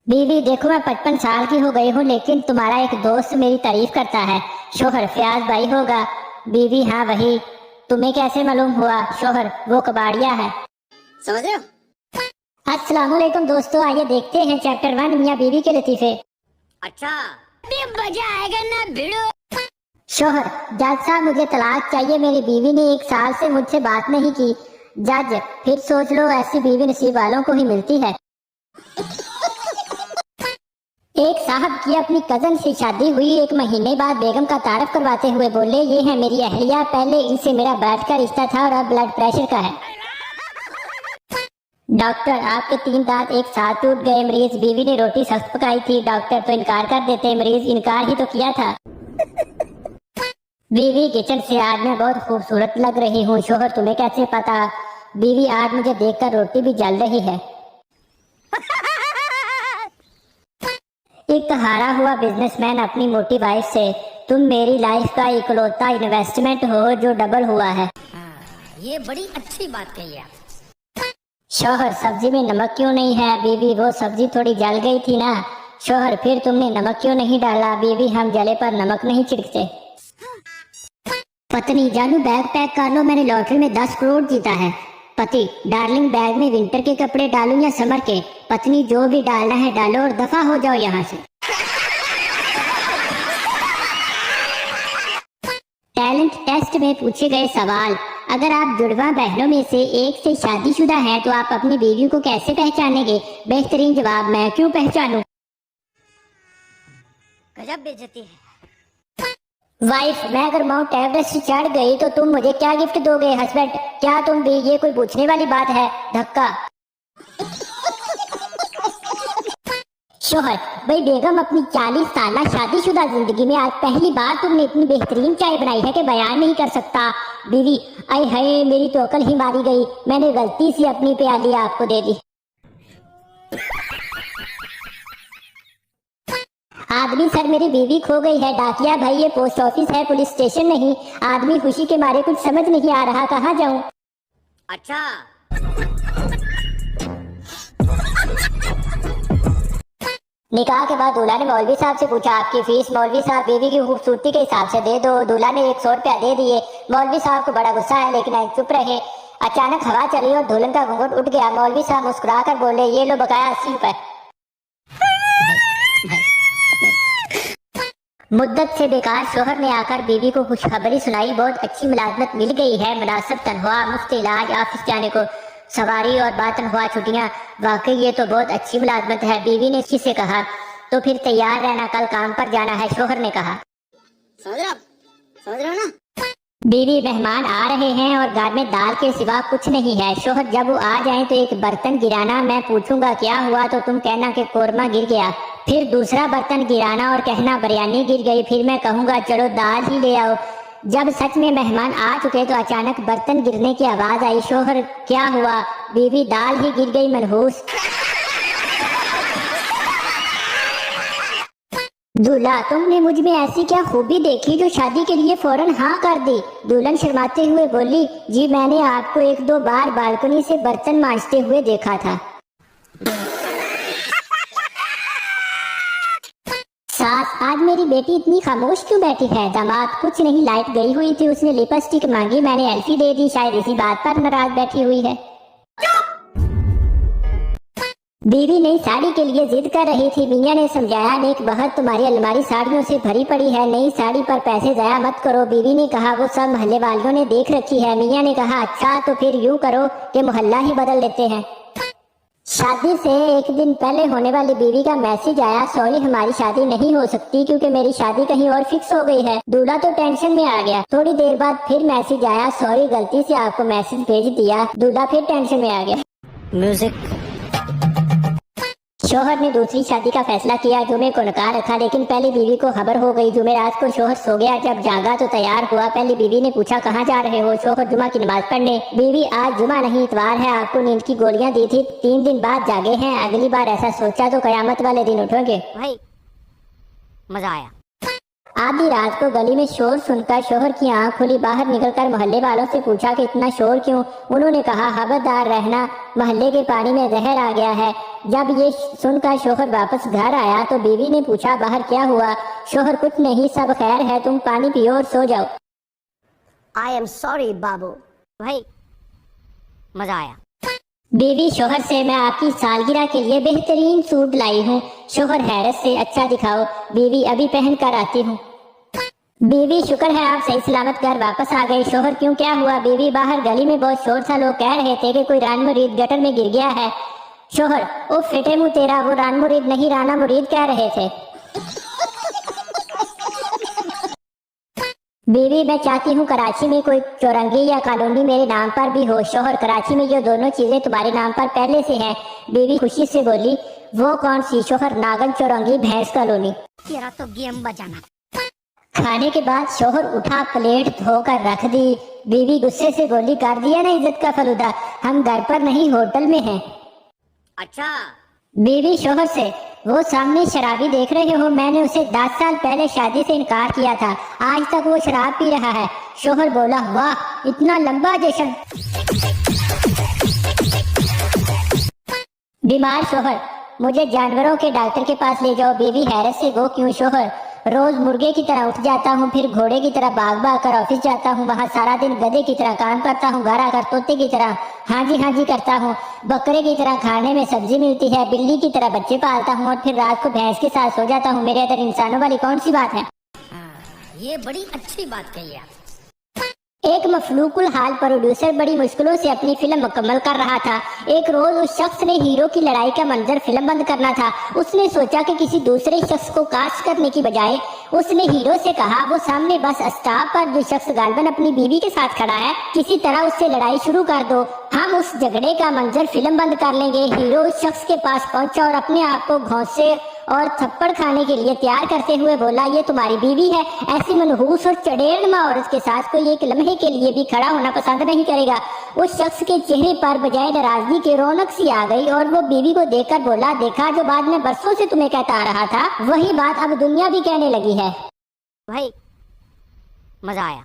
बीवी देखो, मैं 55 साल की हो गई हूँ, लेकिन तुम्हारा एक दोस्त मेरी तारीफ करता है। शोहर फयाज भाई होगा। बीवी हाँ वही। तुम्हें कैसे मालूम हुआ? शोहर वो कबाड़िया है। समझ रहे हो? अस्सलाम वालेकुम दोस्तों, आइए देखते हैं चैप्टर 1 मियाँ बीवी के लतीफे। अच्छा मजा आएगा ना भिड़ो। शोहर: जज साहब मुझे तलाक चाहिए, मेरी बीवी ने 1 साल से मुझसे बात नहीं की। जज: फिर सोच लो, ऐसी बीवी नसीब वालों को ही मिलती है। एक साहब की अपनी कजन से शादी हुई। 1 महीने बाद बेगम का तारफ करवाते हुए बोले, ये है मेरी अहलिया, पहले इनसे मेरा बैठ का रिश्ता था और अब ब्लड प्रेशर का है। डॉक्टर: आपके 3 दांत एक साथ टूट गए। मरीज: बीवी ने रोटी सख्त पकाई थी। डॉक्टर: तो इनकार कर देते। मरीज: इनकार ही तो किया था। बीवी किचन से: आज मैं बहुत खूबसूरत लग रही हूँ। शोहर: तुम्हें कैसे पता? बीवी: आज मुझे देखकर रोटी भी जल रही है। एक हारा हुआ बिजनेसमैन अपनी मोटी वाइफ से: तुम मेरी लाइफ का इकलौता इन्वेस्टमेंट हो जो डबल हुआ है। ये बड़ी अच्छी बात कही आप। शोहर: सब्जी में नमक क्यों नहीं है? बीवी: वो सब्जी थोड़ी जल गई थी ना। शोहर: फिर तुमने नमक क्यों नहीं डाला? बीवी: हम जले पर नमक नहीं छिड़कते। पत्नी: जानू बैग पैक कर लो, मैंने लॉटरी में 10 करोड़ जीता है। पति: डार्लिंग बैग में विंटर के कपड़े डालूं या समर के? पत्नी: जो भी डालना है डालो और दफा हो जाओ यहाँ से। टैलेंट टेस्ट में पूछे गए सवाल: अगर आप जुड़वा बहनों में से एक से शादीशुदा हैं तो आप अपनी बीवी को कैसे पहचानेंगे? बेहतरीन जवाब: मैं क्यों पहचानूं। गजब बेइज्जती है। वाइफ: मैं अगर माउंट एवरेस्ट चढ़ गई तो तुम मुझे क्या गिफ्ट दोगे? हस्बैंड: क्या तुम भी? ये कोई पूछने वाली बात है? धक्का। शोहर: भाई बेगम, अपनी 40 साल शादीशुदा जिंदगी में आज पहली बार तुमने इतनी बेहतरीन चाय बनाई है कि बयान नहीं कर सकता। बीवी: आय हाय, मेरी तो अकल ही मारी गई, मैंने गलती से अपनी प्याली आपको दे दी। आदमी: सर मेरी बीवी खो गई है। डाकिया: भाई ये पोस्ट ऑफिस है, पुलिस स्टेशन नहीं। आदमी खुशी के मारे कुछ समझ नहीं आ रहा, कहाँ जाऊं? अच्छा निकाह के बाद दूल्हा ने मौलवी साहब से पूछा, आपकी फीस? मौलवी साहब: बीवी की खूबसूरती के हिसाब से दे दो। दूल्हा ने 100 रुपया दे दिए। मौलवी साहब को बड़ा गुस्सा है, लेकिन चुप रहे। अचानक हवा चली और दुल्हन का घूंघट उठ गया। मौलवी साहब मुस्कुरा कर बोले, ये लो बकाया 80 रुपए। मुद्दत से बेकार शोहर ने आकर बीवी को खुशखबरी सुनाई, बहुत अच्छी मुलाजमत मिल गई है, मुनासिब तनख्वाह, मुफ्त इलाज, ऑफिस जाने को सवारी और बातनख्वाह छुट्टियां। वाकई ये तो बहुत अच्छी मुलाजमत है। बीवी ने किसी से कहा, तो फिर तैयार रहना, कल काम पर जाना है। शोहर ने कहा, समझ रहे हो ना? बीवी: मेहमान आ रहे हैं और घर में दाल के सिवा कुछ नहीं है। शोहर: जब वो आ जाएं तो एक बर्तन गिराना, मैं पूछूंगा क्या हुआ तो तुम कहना कि कोरमा गिर गया। फिर दूसरा बर्तन गिराना और कहना बिरयानी गिर गई। फिर मैं कहूंगा चलो दाल ही ले आओ। जब सच में मेहमान आ चुके तो अचानक बर्तन गिरने की आवाज आई। शोहर: क्या हुआ? बीवी: दाल ही गिर गई मनहूस। दूल्हा: तुमने मुझ में ऐसी क्या खूबी देखी जो शादी के लिए फौरन हाँ कर दी? दुल्हन शर्माते हुए बोली, जी मैंने आपको 1-2 बार बालकनी से बर्तन मांजते हुए देखा था। सास: आज मेरी बेटी इतनी खामोश क्यों बैठी है? दामाद: कुछ नहीं, लाइट गई हुई थी, उसने लिपस्टिक मांगी, मैंने एल्फी दे दी, शायद इसी बात पर नाराज बैठी हुई है। बीवी नई साड़ी के लिए जिद कर रही थी। मियाँ ने समझाया, नेक बहत, तुम्हारी अलमारी साड़ियों से भरी पड़ी है, नई साड़ी पर पैसे जाया मत करो। बीवी ने कहा, वो सब मोहल्ले वालों ने देख रखी है। मियाँ ने कहा, अच्छा तो फिर यूं करो कि मोहल्ला ही बदल देते हैं। शादी से 1 दिन पहले होने वाली बीवी का मैसेज आया, सॉरी हमारी शादी नहीं हो सकती क्योंकि मेरी शादी कहीं और फिक्स हो गई है। दूल्हा तो टेंशन में आ गया। थोड़ी देर बाद फिर मैसेज आया, सॉरी गलती से आपको मैसेज भेज दिया। दूल्हा फिर टेंशन में आ गया। म्यूजिक। शोहर ने दूसरी शादी का फैसला किया। जुमे को नकार रखा, लेकिन पहली बीवी को खबर हो गई। जुमेरात को शोहर सो गया। जब जागा तो तैयार हुआ। पहली बीवी ने पूछा, कहाँ जा रहे हो? शोहर: जुमा की नमाज पढ़ने। बीवी: आज जुमा नहीं इतवार है, आपको नींद की गोलियां दी थी, 3 दिन बाद जागे हैं, अगली बार ऐसा सोचा तो कयामत वाले दिन उठोगे। भाई मजा आया। आधी रात को गली में शोर सुनकर शोहर की आंख खुली। बाहर निकलकर मोहल्ले वालों से पूछा कि इतना शोर क्यों? उन्होंने कहा, खबरदार रहना, मोहल्ले के पानी में जहर आ गया है। जब ये सुनकर शोहर वापस घर आया तो बीवी ने पूछा बाहर क्या हुआ। शोहर कुछ नहीं, सब खैर है, तुम पानी पियो और सो जाओ। आई एम सॉरी बाबू। भाई मजा आया। बीवी शोहर से मैं आपकी सालगिरह के लिए बेहतरीन सूट लाई हूँ। शोहर हैरत से अच्छा दिखाओ। बीवी अभी पहन कर आती हूँ। बीवी शुक्र है आप सही सलामत घर वापस आ गए। शोहर क्यों, क्या हुआ? बीवी बाहर गली में बहुत शोर था, लोग कह रहे थे कि कोई रान मुरीद गटर में गिर गया है। शोहर ओ फिटे मुंह तेरा, वो रान मुरीद नहीं राना मुरीद कह रहे थे। बीवी मैं चाहती हूँ कराची में कोई चौरंगी या कॉलोनी मेरे नाम पर भी हो। शोहर कराची में ये दोनों चीजें तुम्हारे नाम पर पहले से हैं। बीवी खुशी से बोली वो कौन सी? शोहर नागन चौरंगी भैंस कॉलोनी। तेरा तो गेम बजाना। खाने के बाद शोहर उठा, प्लेट धोकर रख दी। बीवी गुस्से से बोली कर दिया ना इज्जत का फलूदा, हम घर पर नहीं होटल में हैं। अच्छा। बीवी शोहर से वो सामने शराबी देख रहे हो, मैंने उसे 10 साल पहले शादी से इनकार किया था, आज तक वो शराब पी रहा है। शोहर बोला वाह इतना लंबा जश्न। बीमार शोहर मुझे जानवरों के डॉक्टर के पास ले जाओ। बीवी हैरत से वो क्यों? शोहर रोज मुर्गे की तरह उठ जाता हूँ, फिर घोड़े की तरह भाग भाग कर ऑफिस जाता हूँ, वहाँ सारा दिन गधे की तरह काम करता हूँ, घर आकर तोते की तरह हाँ जी करता हूँ, बकरे की तरह खाने में सब्जी मिलती है, बिल्ली की तरह बच्चे पालता हूँ और फिर रात को भैंस के साथ सो जाता हूँ। मेरे अंदर इंसानों वाली कौन सी बात है? ये बड़ी अच्छी बात कही आप। एक मफलूकुल हाल प्रोड्यूसर बड़ी मुश्किलों से अपनी फिल्म मुकम्मल कर रहा था। एक रोज उस शख्स ने हीरो की लड़ाई का मंजर फिल्म बंद करना था। उसने सोचा कि किसी दूसरे शख्स को कास्ट करने की बजाय उसने हीरो से कहा वो सामने बस स्टॉप पर जो शख्स गालिबन अपनी बीवी के साथ खड़ा है किसी तरह उससे लड़ाई शुरू कर दो, हम उस झगड़े का मंजर फिल्म बंद कर लेंगे। हीरो उस शख्स के पास पहुंचा और अपने आप को घोंसे और थप्पड़ खाने के लिए तैयार करते हुए बोला ये तुम्हारी बीवी है। ऐसी मनहूस और चड़ेलनुमा औरत के साथ कोई एक लम्हे के लिए भी खड़ा होना पसंद नहीं करेगा। उस शख्स के चेहरे पर बजाय नाराजगी के रौनक सी आ गई और वो बीवी को देखकर बोला देखा जो बात मैं बरसों से तुम्हें कहता आ रहा था वही बात अब दुनिया भी कहने लगी है। भाई मजा आया।